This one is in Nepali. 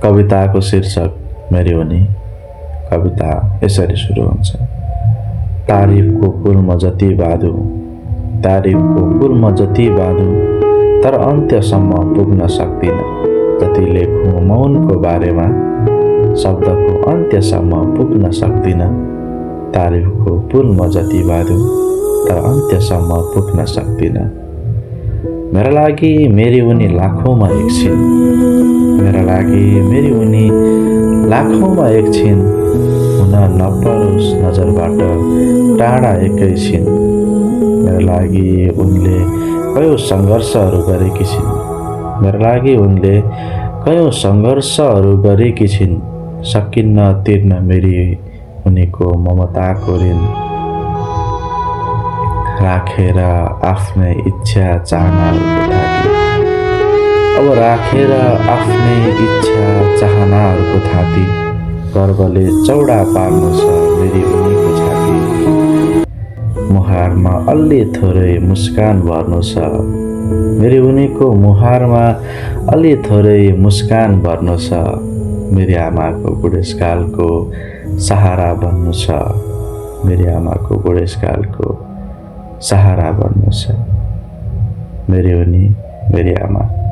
कविताको शीर्षक मेरी उनी। कविता यसरी सुरु हुन्छ। तारिफको पुलमा जति बाँधु, तारिफको पुलमा जति बाँधु, तर अन्त्यसम्म पुग्न सक्दिन। जति लेखौँ मौनको बारेमा, शब्दको अन्त्यसम्म पुग्न सक्दिन। तारिफको पुलमा जति बाँधु, तर अन्त्यसम्म पुग्न सक्दिन। मेरा लागि मेरी उनी लाखौँमा एकछिन, मेरा लागि मेरी उनी लाखौँमा एकछिन, हुन नपरोस् नजरबाट टाढा एकैछिन। मेरा लागि उनले कयौँ सङ्घर्षहरू गरेकी छिन्, मेरा लागि उनले कयौँ सङ्घर्षहरू गरेकी छिन्। सकिन्न तिर्न मेरी उनीको ममताको ऋण। राखेर आफ्नै इच्छा चाहनाहरूको थाती, अब राखेर आफ्नै इच्छा चाहनाहरूको थाती, गर्वले चौडा पार्नु छ मेरी उनीको छाती। मुहारमा अलि थोरै मुस्कान भर्नु छ मेरी उनीको मुहारमा, अलि थोरै मुस्कान भर्नु छ। मेरी आमाको बुढेसकालको सहारा बन्नु छ, मेरी आमाको बुढेसकालको सहारा बन्नु छ। मेरी उनी, मेरी आमा।